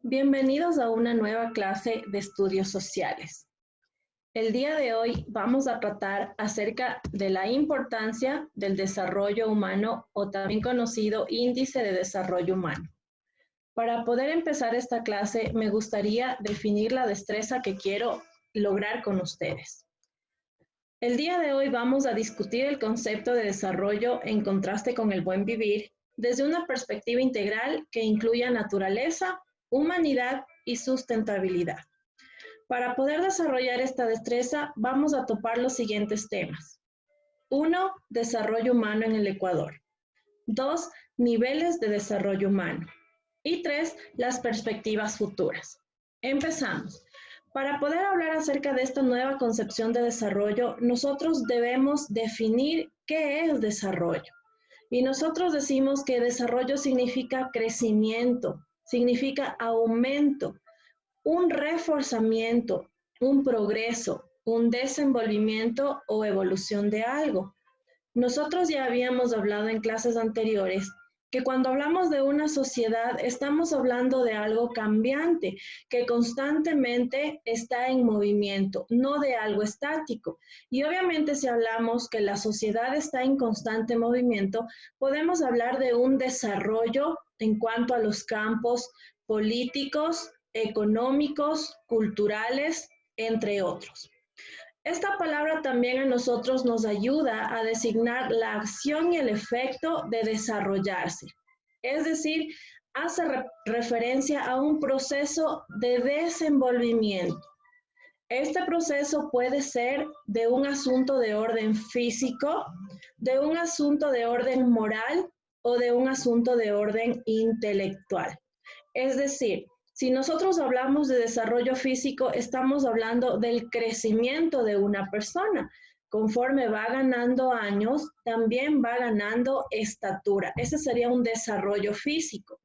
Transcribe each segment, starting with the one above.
Bienvenidos a una nueva clase de estudios sociales. El día de hoy vamos a tratar acerca de la importancia del desarrollo humano o también conocido índice de desarrollo humano. Para poder empezar esta clase me gustaría definir la destreza que quiero lograr con ustedes. El día de hoy vamos a discutir el concepto de desarrollo en contraste con el buen vivir desde una perspectiva integral que incluya naturaleza, humanidad y sustentabilidad. Para poder desarrollar esta destreza, vamos a topar los siguientes temas. 1. Desarrollo humano en el Ecuador. 2. Niveles de desarrollo humano. Y 3. Las perspectivas futuras. Empezamos. Para poder hablar acerca de esta nueva concepción de desarrollo, nosotros debemos definir qué es desarrollo. Y nosotros decimos que desarrollo significa crecimiento, significa aumento, un reforzamiento, un progreso, un desenvolvimiento o evolución de algo. Nosotros ya habíamos hablado en clases anteriores que cuando hablamos de una sociedad estamos hablando de algo cambiante, que constantemente está en movimiento, no de algo estático. Y obviamente si hablamos que la sociedad está en constante movimiento, podemos hablar de un desarrollo en cuanto a los campos políticos, económicos, culturales, entre otros. Esta palabra también a nosotros nos ayuda a designar la acción y el efecto de desarrollarse. Es decir, hace referencia a un proceso de desenvolvimiento. Este proceso puede ser de un asunto de orden físico, de un asunto de orden moral o de un asunto de orden intelectual. Es decir, si nosotros hablamos de desarrollo físico, estamos hablando del crecimiento de una persona. Conforme va ganando años, también va ganando estatura. Ese sería un desarrollo físico.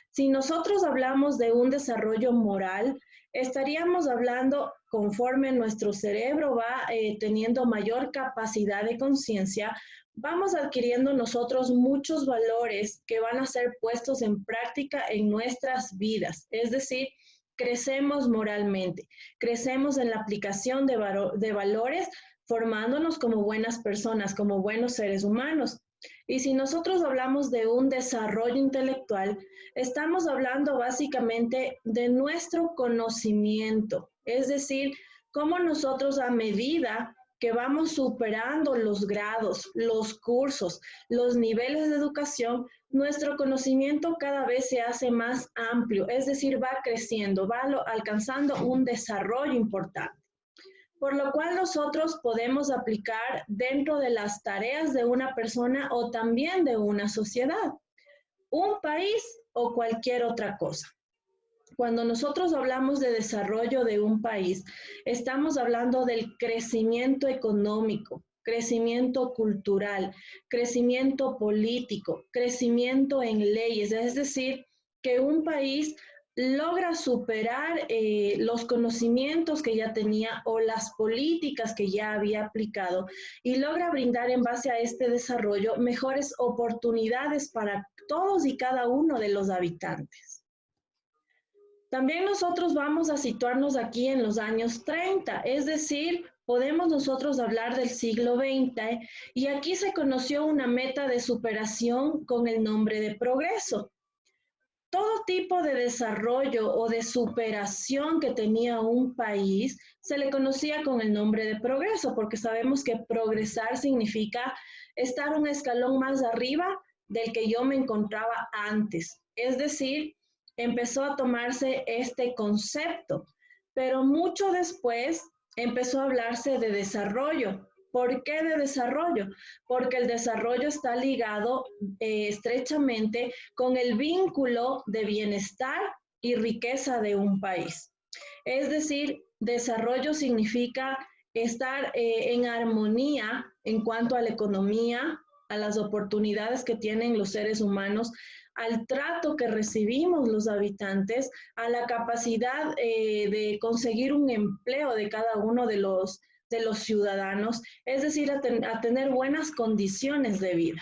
Si nosotros hablamos de un desarrollo moral, estaríamos hablando conforme nuestro cerebro va teniendo mayor capacidad de conciencia, vamos adquiriendo nosotros muchos valores que van a ser puestos en práctica en nuestras vidas. Es decir, crecemos moralmente, crecemos en la aplicación de valores, formándonos como buenas personas, como buenos seres humanos. Y si nosotros hablamos de un desarrollo intelectual, estamos hablando básicamente de nuestro conocimiento, es decir, cómo nosotros a medida que vamos superando los grados, los cursos, los niveles de educación, nuestro conocimiento cada vez se hace más amplio, es decir, va creciendo, va alcanzando un desarrollo importante. Por lo cual nosotros podemos aplicar dentro de las tareas de una persona o también de una sociedad, un país o cualquier otra cosa. Cuando nosotros hablamos de desarrollo de un país, estamos hablando del crecimiento económico, crecimiento cultural, crecimiento político, crecimiento en leyes, es decir, que un país logra superar los conocimientos que ya tenía o las políticas que ya había aplicado y logra brindar en base a este desarrollo mejores oportunidades para todos y cada uno de los habitantes. También nosotros vamos a situarnos aquí en los años 30, es decir, podemos nosotros hablar del siglo XX y aquí se conoció una meta de superación con el nombre de progreso. Todo tipo de desarrollo o de superación que tenía un país se le conocía con el nombre de progreso, porque sabemos que progresar significa estar un escalón más arriba del que yo me encontraba antes. Es decir, empezó a tomarse este concepto, pero mucho después empezó a hablarse de desarrollo. ¿Por qué de desarrollo? Porque el desarrollo está ligado estrechamente con el vínculo de bienestar y riqueza de un país. Es decir, desarrollo significa estar en armonía en cuanto a la economía, a las oportunidades que tienen los seres humanos, al trato que recibimos los habitantes, a la capacidad de conseguir un empleo de cada uno de los ciudadanos, es decir, a tener buenas condiciones de vida.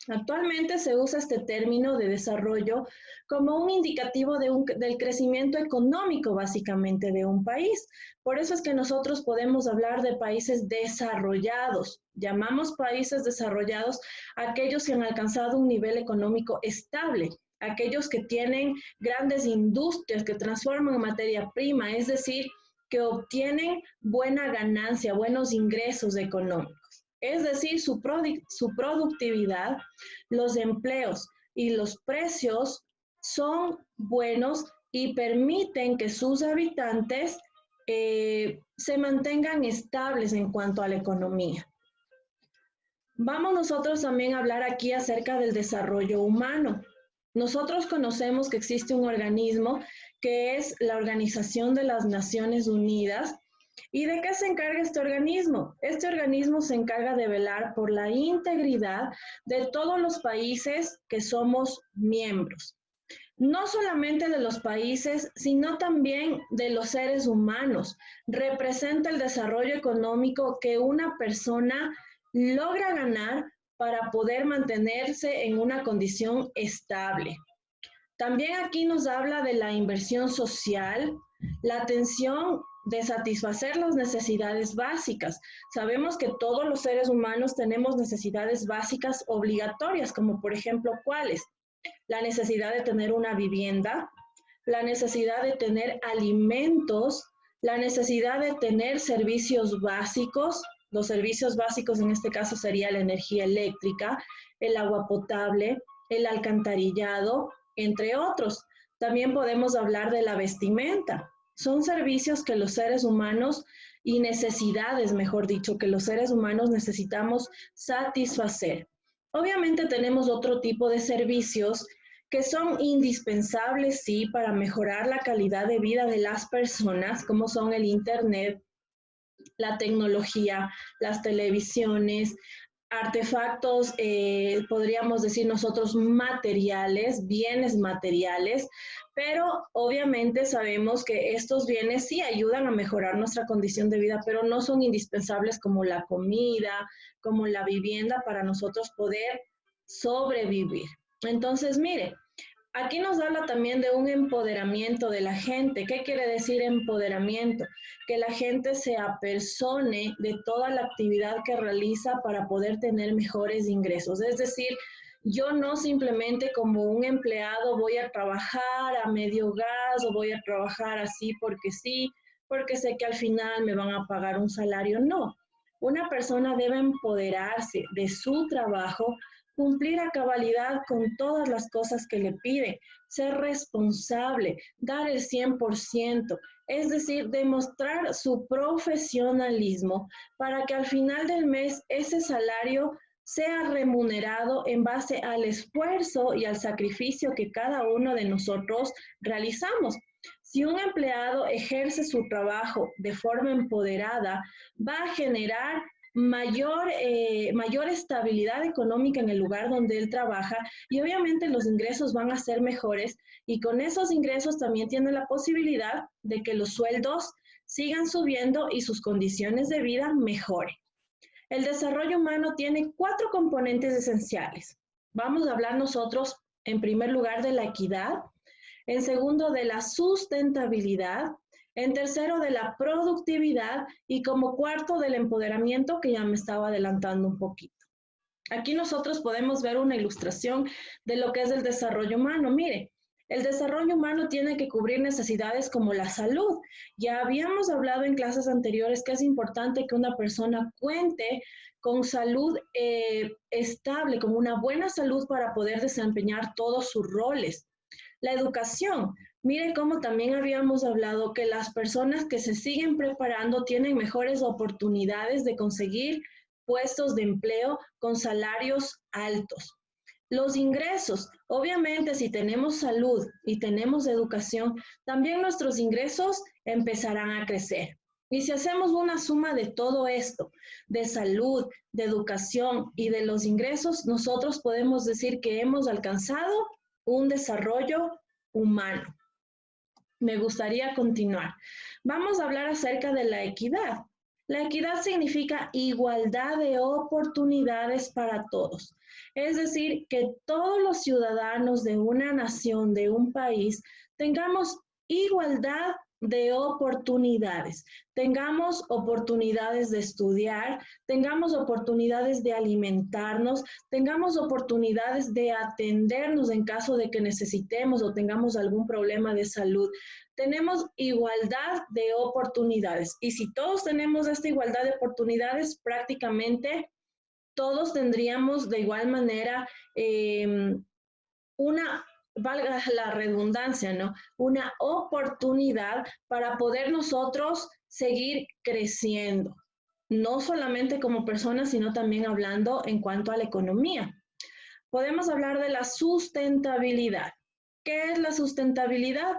Actualmente se usa este término de desarrollo como un indicativo del crecimiento económico básicamente de un país. Por eso es que nosotros podemos hablar de países desarrollados. Llamamos países desarrollados a aquellos que han alcanzado un nivel económico estable, aquellos que tienen grandes industrias que transforman materia prima, es decir, que obtienen buena ganancia, buenos ingresos económicos. Es decir, su productividad, los empleos y los precios son buenos y permiten que sus habitantes se mantengan estables en cuanto a la economía. Vamos nosotros también a hablar aquí acerca del desarrollo humano. Nosotros conocemos que existe un organismo que es la Organización de las Naciones Unidas. ¿Y de qué se encarga este organismo? Este organismo se encarga de velar por la integridad de todos los países que somos miembros. No solamente de los países, sino también de los seres humanos. Representa el desarrollo económico que una persona logra ganar para poder mantenerse en una condición estable. También aquí nos habla de la inversión social, la atención de satisfacer las necesidades básicas. Sabemos que todos los seres humanos tenemos necesidades básicas obligatorias, como por ejemplo, ¿cuáles? La necesidad de tener una vivienda, la necesidad de tener alimentos, la necesidad de tener servicios básicos. Los servicios básicos en este caso sería la energía eléctrica, el agua potable, el alcantarillado, entre otros. También podemos hablar de la vestimenta. Son servicios que los seres humanos y necesidades, mejor dicho, que los seres humanos necesitamos satisfacer. Obviamente tenemos otro tipo de servicios que son indispensables, sí, para mejorar la calidad de vida de las personas, como son el Internet, la tecnología, las televisiones, artefactos, podríamos decir nosotros materiales, bienes materiales, pero obviamente sabemos que estos bienes sí ayudan a mejorar nuestra condición de vida, pero no son indispensables como la comida, como la vivienda para nosotros poder sobrevivir. Entonces, mire, aquí nos habla también de un empoderamiento de la gente. ¿Qué quiere decir empoderamiento? Que la gente se apersone de toda la actividad que realiza para poder tener mejores ingresos. Es decir, yo no simplemente como un empleado voy a trabajar a medio gas o voy a trabajar así porque sí, porque sé que al final me van a pagar un salario. No, una persona debe empoderarse de su trabajo, cumplir a cabalidad con todas las cosas que le piden, ser responsable, dar el 100%, es decir, demostrar su profesionalismo para que al final del mes ese salario sea remunerado en base al esfuerzo y al sacrificio que cada uno de nosotros realizamos. Si un empleado ejerce su trabajo de forma empoderada, va a generar mayor estabilidad económica en el lugar donde él trabaja y obviamente los ingresos van a ser mejores y con esos ingresos también tiene la posibilidad de que los sueldos sigan subiendo y sus condiciones de vida mejoren. El desarrollo humano tiene 4 componentes esenciales. Vamos a hablar nosotros en primer lugar de la equidad, en segundo de la sustentabilidad, en tercero de la productividad y como cuarto del empoderamiento, que ya me estaba adelantando un poquito. Aquí nosotros podemos ver una ilustración de lo que es el desarrollo humano. Mire, el desarrollo humano tiene que cubrir necesidades como la salud. Ya habíamos hablado en clases anteriores que es importante que una persona cuente con salud estable, con una buena salud para poder desempeñar todos sus roles. La educación. Mire cómo también habíamos hablado que las personas que se siguen preparando tienen mejores oportunidades de conseguir puestos de empleo con salarios altos. Los ingresos, obviamente si tenemos salud y tenemos educación, también nuestros ingresos empezarán a crecer. Y si hacemos una suma de todo esto, de salud, de educación y de los ingresos, nosotros podemos decir que hemos alcanzado un desarrollo humano. Me gustaría continuar. Vamos a hablar acerca de la equidad. La equidad significa igualdad de oportunidades para todos. Es decir, que todos los ciudadanos de una nación, de un país, tengamos igualdad de oportunidades, tengamos oportunidades de estudiar, tengamos oportunidades de alimentarnos, tengamos oportunidades de atendernos en caso de que necesitemos o tengamos algún problema de salud. Tenemos igualdad de oportunidades y si todos tenemos esta igualdad de oportunidades, prácticamente todos tendríamos de igual manera una, valga la redundancia, ¿no? Una oportunidad para poder nosotros seguir creciendo, no solamente como personas, sino también hablando en cuanto a la economía. Podemos hablar de la sustentabilidad. ¿Qué es la sustentabilidad?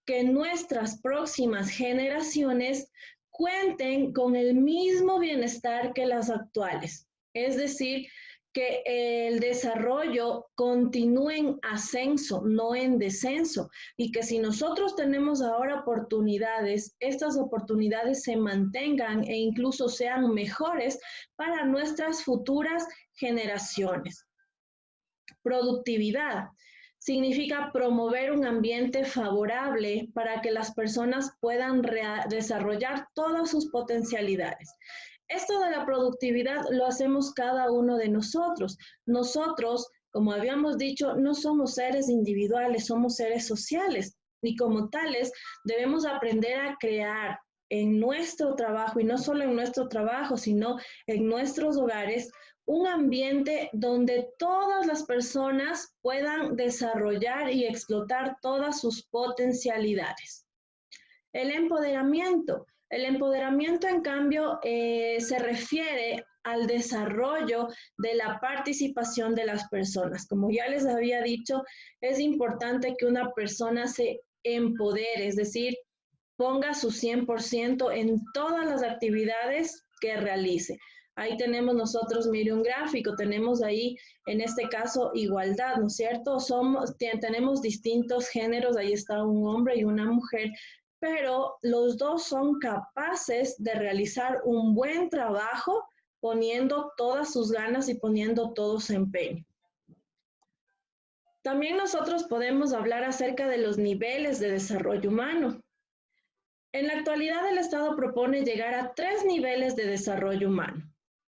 Que nuestras próximas generaciones cuenten con el mismo bienestar que las actuales. Es decir, que el desarrollo continúe en ascenso, no en descenso, y que si nosotros tenemos ahora oportunidades, estas oportunidades se mantengan e incluso sean mejores para nuestras futuras generaciones. Productividad significa promover un ambiente favorable para que las personas puedan desarrollar todas sus potencialidades. Esto de la productividad lo hacemos cada uno de nosotros. Nosotros, como habíamos dicho, no somos seres individuales, somos seres sociales y como tales debemos aprender a crear en nuestro trabajo y no solo en nuestro trabajo, sino en nuestros hogares, un ambiente donde todas las personas puedan desarrollar y explotar todas sus potencialidades. El empoderamiento. El empoderamiento, en cambio, se refiere al desarrollo de la participación de las personas. Como ya les había dicho, es importante que una persona se empodere, es decir, ponga su 100% en todas las actividades que realice. Ahí tenemos nosotros, mire, un gráfico, tenemos ahí, en este caso, igualdad, ¿no es cierto? Tenemos distintos géneros, ahí está un hombre y una mujer, pero los dos son capaces de realizar un buen trabajo poniendo todas sus ganas y poniendo todo su empeño. También nosotros podemos hablar acerca de los niveles de desarrollo humano. En la actualidad, el Estado propone llegar a 3 niveles de desarrollo humano.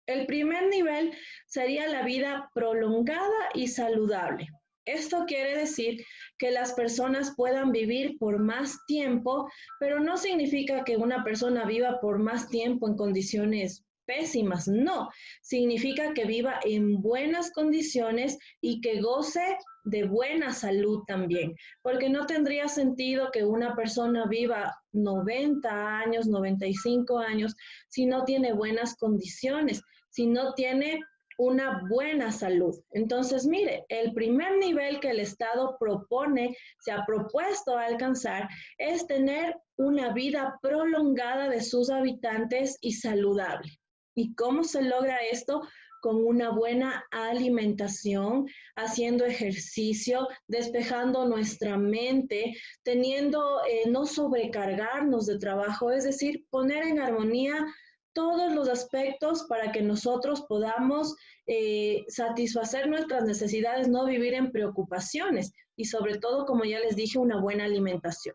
El primer nivel sería la vida prolongada y saludable. Esto quiere decir que las personas puedan vivir por más tiempo, pero no significa que una persona viva por más tiempo en condiciones pésimas, no. Significa que viva en buenas condiciones y que goce de buena salud también, porque no tendría sentido que una persona viva 90 años, 95 años, si no tiene buenas condiciones, si no tiene una buena salud. Entonces, mire, el primer nivel que el Estado propone, se ha propuesto alcanzar, es tener una vida prolongada de sus habitantes y saludable. ¿Y cómo se logra esto? Con una buena alimentación, haciendo ejercicio, despejando nuestra mente, teniendo, no sobrecargarnos de trabajo, es decir, poner en armonía todos los aspectos para que nosotros podamos satisfacer nuestras necesidades, no vivir en preocupaciones y sobre todo, como ya les dije, una buena alimentación.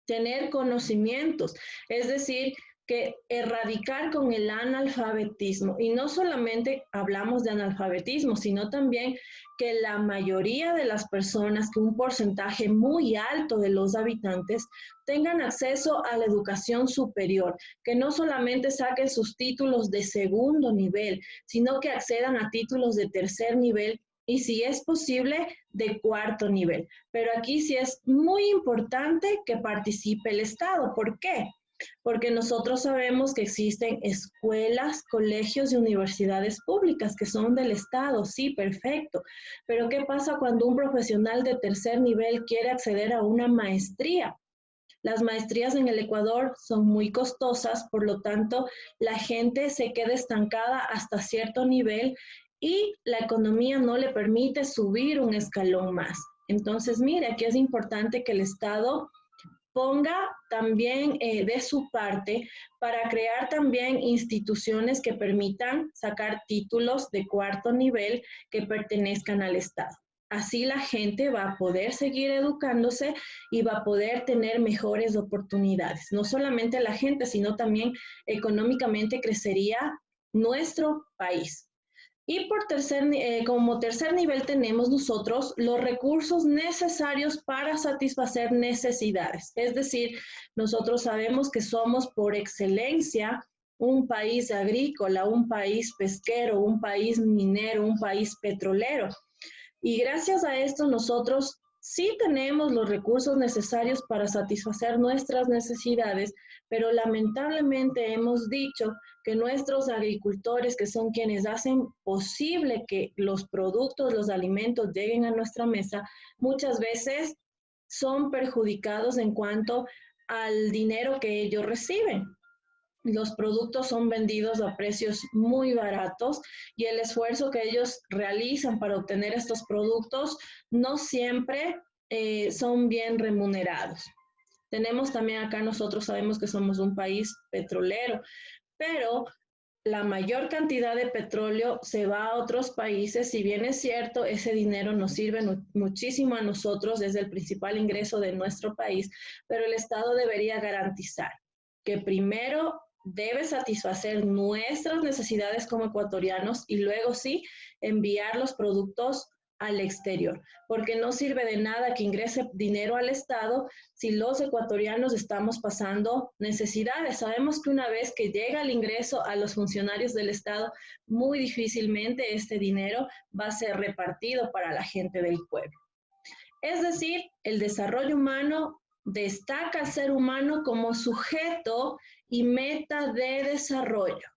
Tener conocimientos, es decir, que erradicar con el analfabetismo. Y no solamente hablamos de analfabetismo, sino también que la mayoría de las personas, que un porcentaje muy alto de los habitantes, tengan acceso a la educación superior, que no solamente saquen sus títulos de segundo nivel, sino que accedan a títulos de tercer nivel y si es posible, de cuarto nivel. Pero aquí sí es muy importante que participe el Estado. ¿Por qué? Porque nosotros sabemos que existen escuelas, colegios y universidades públicas que son del Estado, sí, perfecto. Pero ¿qué pasa cuando un profesional de tercer nivel quiere acceder a una maestría? Las maestrías en el Ecuador son muy costosas, por lo tanto, la gente se queda estancada hasta cierto nivel y la economía no le permite subir un escalón más. Entonces, mire, aquí es importante que el Estado ponga también de su parte para crear también instituciones que permitan sacar títulos de cuarto nivel que pertenezcan al Estado. Así la gente va a poder seguir educándose y va a poder tener mejores oportunidades. No solamente la gente, sino también económicamente crecería nuestro país. Y como tercer nivel tenemos nosotros los recursos necesarios para satisfacer necesidades. Es decir, nosotros sabemos que somos por excelencia un país agrícola, un país pesquero, un país minero, un país petrolero. Y gracias a esto nosotros sí tenemos los recursos necesarios para satisfacer nuestras necesidades, pero lamentablemente hemos dicho que nuestros agricultores, que son quienes hacen posible que los productos, los alimentos lleguen a nuestra mesa, muchas veces son perjudicados en cuanto al dinero que ellos reciben. Los productos son vendidos a precios muy baratos y el esfuerzo que ellos realizan para obtener estos productos no siempre son bien remunerados. Tenemos también acá, nosotros sabemos que somos un país petrolero, pero la mayor cantidad de petróleo se va a otros países. Si bien es cierto, ese dinero nos sirve muchísimo a nosotros, es el principal ingreso de nuestro país, pero el Estado debería garantizar que primero debe satisfacer nuestras necesidades como ecuatorianos y luego sí enviar los productos al exterior, porque no sirve de nada que ingrese dinero al Estado si los ecuatorianos estamos pasando necesidades. Sabemos que una vez que llega el ingreso a los funcionarios del Estado, muy difícilmente este dinero va a ser repartido para la gente del pueblo. Es decir, el desarrollo humano destaca al ser humano como sujeto y meta de desarrollo.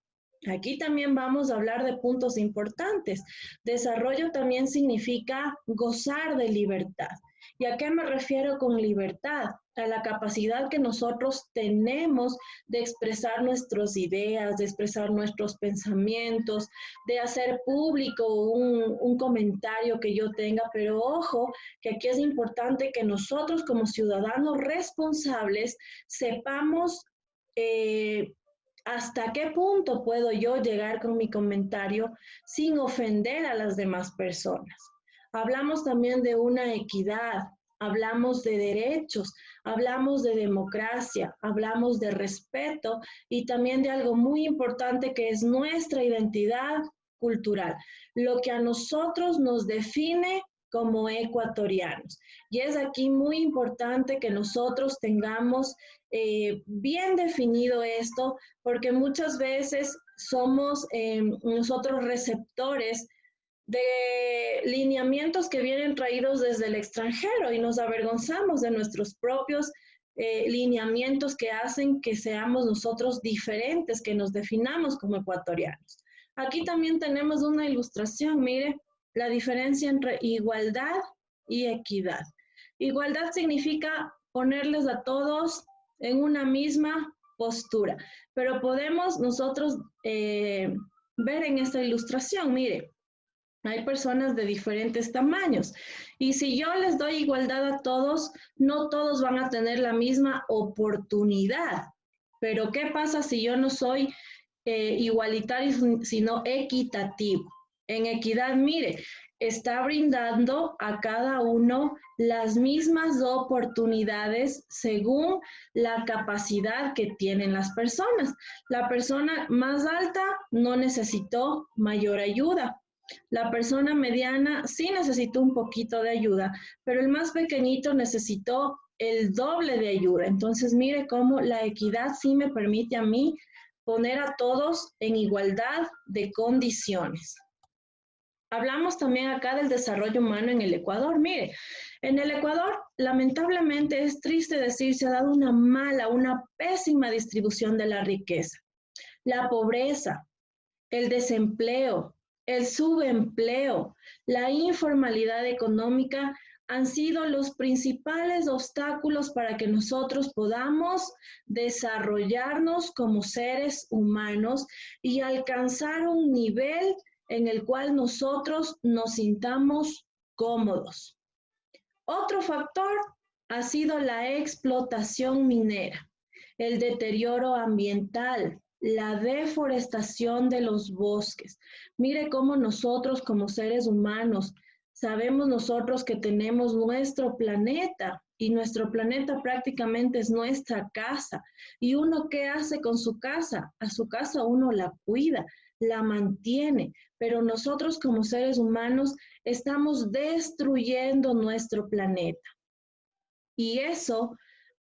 Aquí también vamos a hablar de puntos importantes. Desarrollo también significa gozar de libertad. ¿Y a qué me refiero con libertad? A la capacidad que nosotros tenemos de expresar nuestras ideas, de expresar nuestros pensamientos, de hacer público un comentario que yo tenga, pero ojo, que aquí es importante que nosotros como ciudadanos responsables sepamos hasta qué punto puedo yo llegar con mi comentario sin ofender a las demás personas. Hablamos también de una equidad, hablamos de derechos, hablamos de democracia, hablamos de respeto y también de algo muy importante que es nuestra identidad cultural, lo que a nosotros nos define como ecuatorianos. Y es aquí muy importante que nosotros tengamos bien definido esto, porque muchas veces somos nosotros receptores de lineamientos que vienen traídos desde el extranjero y nos avergonzamos de nuestros propios lineamientos que hacen que seamos nosotros diferentes, que nos definamos como ecuatorianos. Aquí también tenemos una ilustración, mire, la diferencia entre igualdad y equidad. Igualdad significa ponerles a todos en una misma postura, pero podemos nosotros ver en esta ilustración, mire, hay personas de diferentes tamaños y si yo les doy igualdad a todos, no todos van a tener la misma oportunidad. Pero ¿qué pasa si yo no soy igualitario, sino equitativo? En equidad, mire, está brindando a cada uno las mismas oportunidades según la capacidad que tienen las personas. La persona más alta no necesitó mayor ayuda. La persona mediana sí necesitó un poquito de ayuda, pero el más pequeñito necesitó el doble de ayuda. Entonces, mire cómo la equidad sí me permite a mí poner a todos en igualdad de condiciones. Hablamos también acá del desarrollo humano en el Ecuador. Mire, en el Ecuador, lamentablemente, es triste decir, se ha dado una mala, una pésima distribución de la riqueza. La pobreza, el desempleo, el subempleo, la informalidad económica han sido los principales obstáculos para que nosotros podamos desarrollarnos como seres humanos y alcanzar un nivel en el cual nosotros nos sintamos cómodos. Otro factor ha sido la explotación minera, el deterioro ambiental, la deforestación de los bosques. Mire cómo nosotros como seres humanos sabemos nosotros que tenemos nuestro planeta y nuestro planeta prácticamente es nuestra casa. ¿Y uno qué hace con su casa? A su casa uno la cuida, la mantiene, pero nosotros como seres humanos estamos destruyendo nuestro planeta. Y eso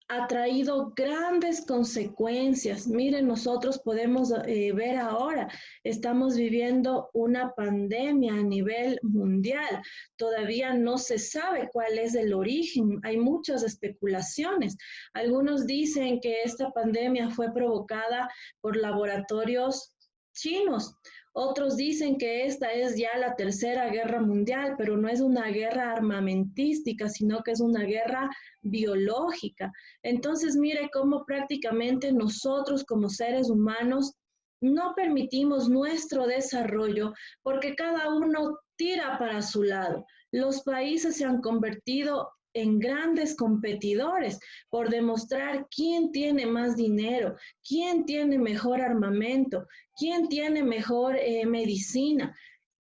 ha traído grandes consecuencias. Miren, nosotros podemos ver ahora, estamos viviendo una pandemia a nivel mundial. Todavía no se sabe cuál es el origen. Hay muchas especulaciones. Algunos dicen que esta pandemia fue provocada por laboratorios chinos. Otros dicen que esta es ya la tercera guerra mundial, pero no es una guerra armamentística, sino que es una guerra biológica. Entonces, mire cómo prácticamente nosotros como seres humanos no permitimos nuestro desarrollo porque cada uno tira para su lado. Los países se han convertido en grandes competidores por demostrar quién tiene más dinero, quién tiene mejor armamento, quién tiene mejor medicina.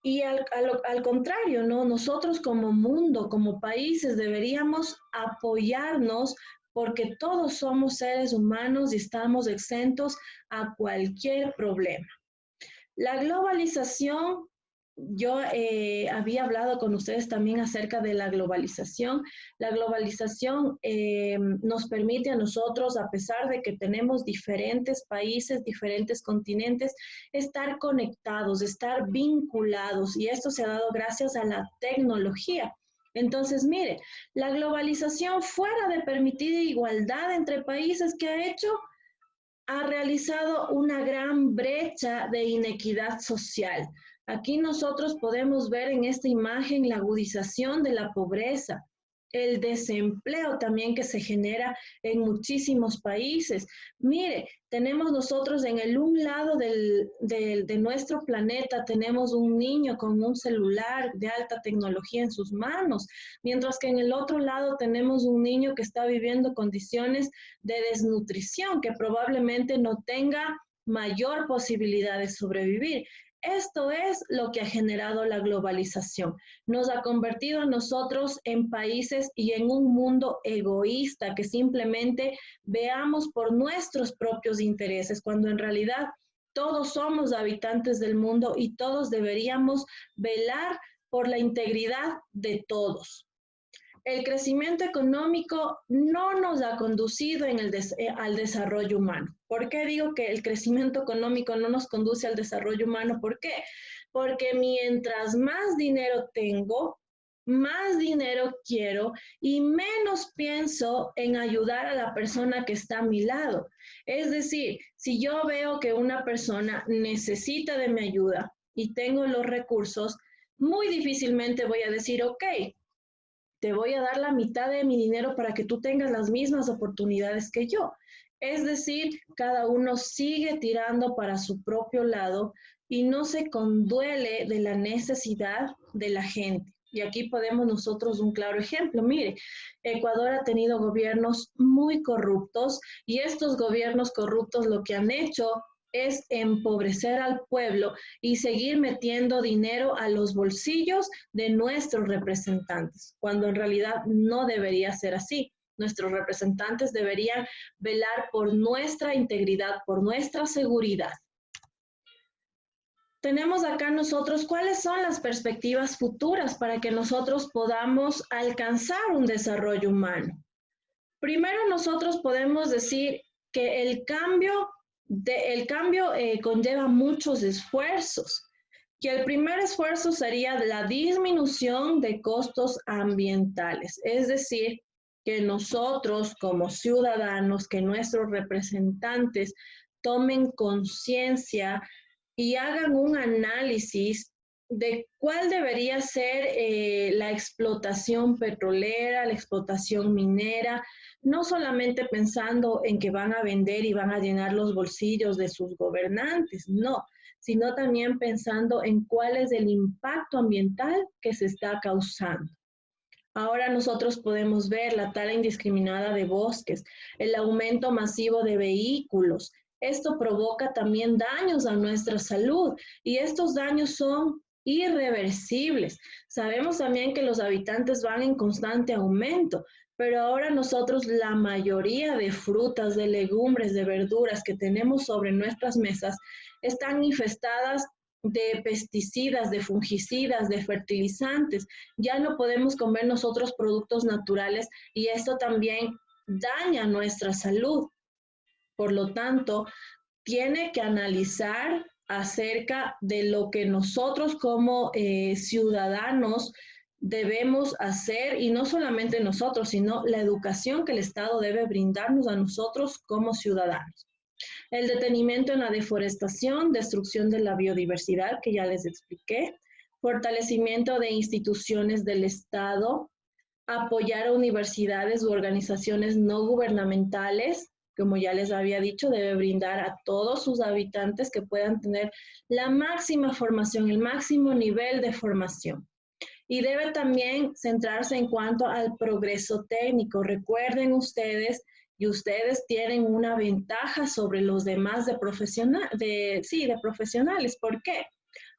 Y al contrario, ¿no? Nosotros como mundo, como países, deberíamos apoyarnos porque todos somos seres humanos y estamos exentos a cualquier problema. La globalización, yo había hablado con ustedes también acerca de la globalización. La globalización nos permite a nosotros, a pesar de que tenemos diferentes países, diferentes continentes, estar conectados, estar vinculados. Y esto se ha dado gracias a la tecnología. Entonces, mire, la globalización fuera de permitir igualdad entre países, ¿qué ha hecho? Ha realizado una gran brecha de inequidad social. Aquí nosotros podemos ver en esta imagen la agudización de la pobreza, el desempleo también que se genera en muchísimos países. Mire, tenemos nosotros en el un lado de nuestro planeta, tenemos un niño con un celular de alta tecnología en sus manos, mientras que en el otro lado tenemos un niño que está viviendo condiciones de desnutrición, que probablemente no tenga mayor posibilidad de sobrevivir. Esto es lo que ha generado la globalización. Nos ha convertido a nosotros en países y en un mundo egoísta que simplemente veamos por nuestros propios intereses, cuando en realidad todos somos habitantes del mundo y todos deberíamos velar por la integridad de todos. El crecimiento económico no nos ha conducido al desarrollo humano. ¿Por qué digo que el crecimiento económico no nos conduce al desarrollo humano? ¿Por qué? Porque mientras más dinero tengo, más dinero quiero y menos pienso en ayudar a la persona que está a mi lado. Es decir, si yo veo que una persona necesita de mi ayuda y tengo los recursos, muy difícilmente voy a decir, ok, te voy a dar la mitad de mi dinero para que tú tengas las mismas oportunidades que yo. Es decir, cada uno sigue tirando para su propio lado y no se conduele de la necesidad de la gente. Y aquí podemos nosotros un claro ejemplo. Mire, Ecuador ha tenido gobiernos muy corruptos y estos gobiernos corruptos lo que han hecho es empobrecer al pueblo y seguir metiendo dinero a los bolsillos de nuestros representantes, cuando en realidad no debería ser así. Nuestros representantes deberían velar por nuestra integridad, por nuestra seguridad. Tenemos acá nosotros cuáles son las perspectivas futuras para que nosotros podamos alcanzar un desarrollo humano. Primero nosotros podemos decir que el cambio conlleva muchos esfuerzos, que el primer esfuerzo sería la disminución de costos ambientales, es decir, que nosotros como ciudadanos, que nuestros representantes tomen conciencia y hagan un análisis de cuál debería ser la explotación petrolera, la explotación minera, no solamente pensando en que van a vender y van a llenar los bolsillos de sus gobernantes, no, sino también pensando en cuál es el impacto ambiental que se está causando. Ahora nosotros podemos ver la tala indiscriminada de bosques, el aumento masivo de vehículos. Esto provoca también daños a nuestra salud y estos daños son irreversibles. Sabemos también que los habitantes van en constante aumento, pero ahora nosotros la mayoría de frutas, de legumbres, de verduras que tenemos sobre nuestras mesas están infestadas de pesticidas, de fungicidas, de fertilizantes. Ya no podemos comer nosotros productos naturales y esto también daña nuestra salud. Por lo tanto, tiene que analizar acerca de lo que nosotros como ciudadanos debemos hacer y no solamente nosotros, sino la educación que el Estado debe brindarnos a nosotros como ciudadanos. El detenimiento en la deforestación, destrucción de la biodiversidad, que ya les expliqué, fortalecimiento de instituciones del Estado, apoyar a universidades u organizaciones no gubernamentales, como ya les había dicho, debe brindar a todos sus habitantes que puedan tener la máxima formación, el máximo nivel de formación. Y debe también centrarse en cuanto al progreso técnico. Recuerden ustedes, y ustedes tienen una ventaja sobre los demás de profesionales. ¿Por qué?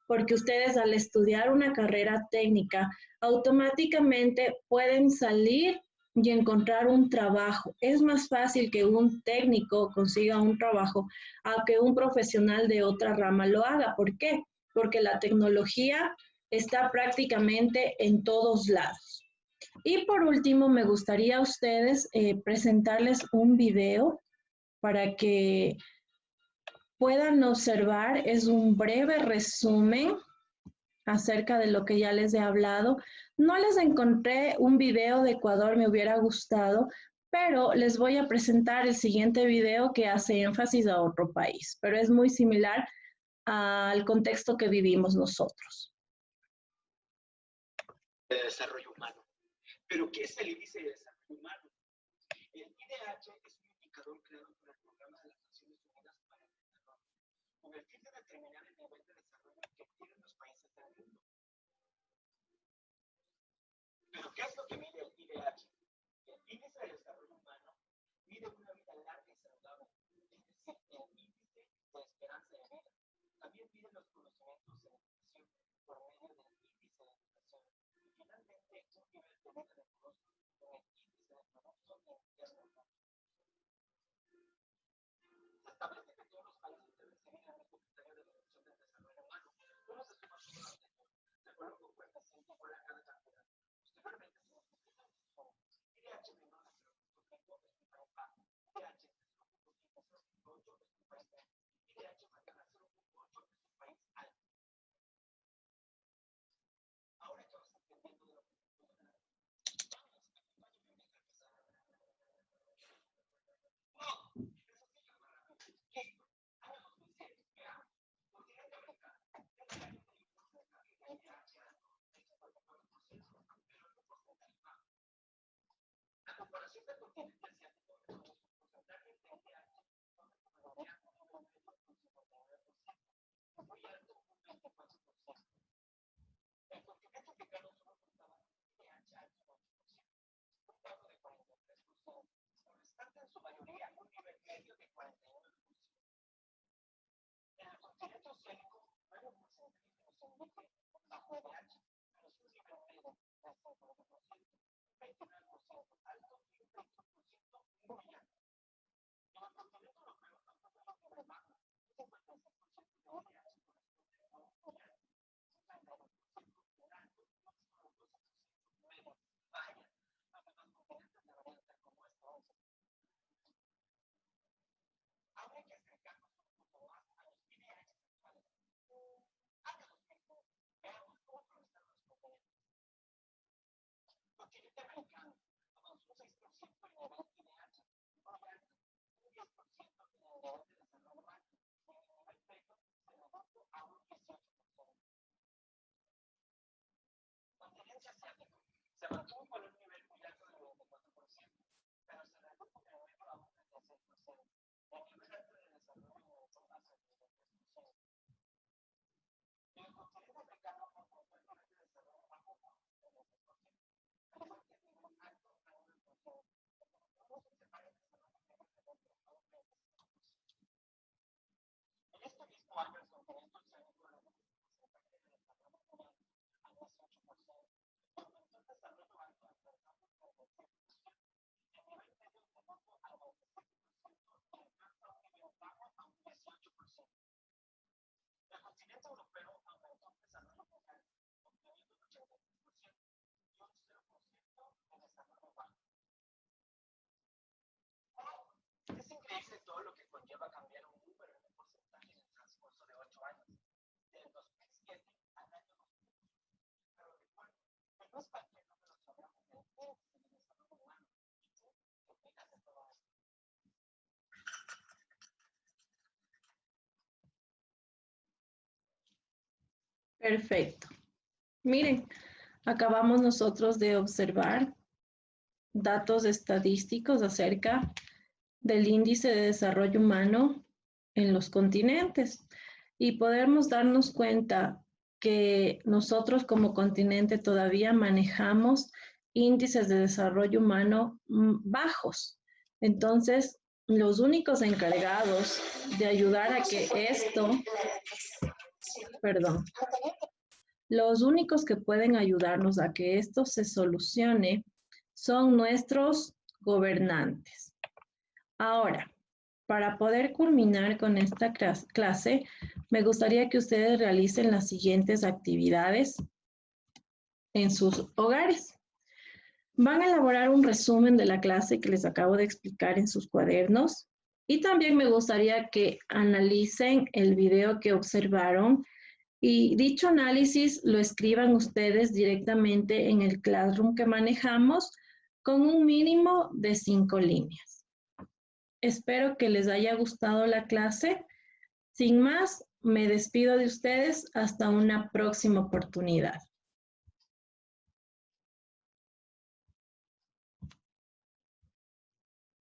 Porque ustedes al estudiar una carrera técnica automáticamente pueden salir y encontrar un trabajo. Es más fácil que un técnico consiga un trabajo a que un profesional de otra rama lo haga. ¿Por qué? Porque la tecnología está prácticamente en todos lados. Y por último, me gustaría a ustedes presentarles un video para que puedan observar. Es un breve resumen acerca de lo que ya les he hablado. No les encontré un video de Ecuador, me hubiera gustado, pero les voy a presentar el siguiente video que hace énfasis a otro país, pero es muy similar al contexto que vivimos nosotros. De desarrollo humano. ¿Pero qué es el índice de desarrollo humano? El IDH es un indicador creado por el Programa de las Naciones Unidas para el Desarrollo, con el fin de determinar el nivel de desarrollo que tienen los países del mundo. ¿Pero qué es lo que mide el IDH? El índice de desarrollo humano mide una vida larga y saludable, es decir, el índice de esperanza de vida. También mide los conocimientos en educación por medio del índice de educación. Y finalmente, un nivel de vida decoroso con el índice de producto interno bruto. Se establece que todos los países deben seguir el mismo criterio de medición del desarrollo humano. ¿Cómo se suma todo lo anterior? De acuerdo con coeficiente igual a cada cantidad. Posteriormente se multiplica el suma. IDH menor a 0.5 es un país bajo. IDH de 0.5 a 0.8 es un país medio. IDH mayor a 0.8 es un país alto. Ahora que vas entendiendo de lo que la comparación del continente asiático es un porcentaje de IDH colombiano en promedio con 59%, muy alto un 24%. El continente africano solo contaba con IDH alto un 8%, un bajo de 43%, el restante en su mayoría un nivel medio de 49%. En el continente oceánico, 9% de Mozambique bajo IDH, pero es un nivel medio de 59%, 29% alto y un 21% muy alto. En el continente europeo tampoco es un nivel bajo, un 56% de IDH corresponde a un muy alto, un 32% un alto y un solo 12% medio. Vaya, los demás continentes deberían ser como esta 11. Ahora hay que acercarnos un poco más a los IDH actuales. Háganos esto. Veamos cómo progresaron los continentes. El continente americano avanzó un 6% en nivel IDH, muy alto, un 10% en el nivel de desarrollo humano, y en el nivel medio se redujo a un 18%. Continente asiático se mantuvo con un nivel muy alto del 94%, pero se redujo en el medio a un 36%. El nivel alto de desarrollo aumentó hasta el 33%. En el continente africano aumentó el nivel de desarrollo bajo a un 33%, pero fue Perfecto. Miren, acabamos nosotros de observar datos estadísticos acerca del índice de desarrollo humano en los continentes y podemos darnos cuenta que nosotros como continente todavía manejamos índices de desarrollo humano bajos. Entonces, los únicos encargados de ayudar a que esto, perdón, los únicos que pueden ayudarnos a que esto se solucione son nuestros gobernantes. Ahora, para poder culminar con esta clase, me gustaría que ustedes realicen las siguientes actividades en sus hogares. Van a elaborar un resumen de la clase que les acabo de explicar en sus cuadernos y también me gustaría que analicen el video que observaron y dicho análisis lo escriban ustedes directamente en el Classroom que manejamos con un mínimo de 5 líneas. Espero que les haya gustado la clase. Sin más, me despido de ustedes hasta una próxima oportunidad.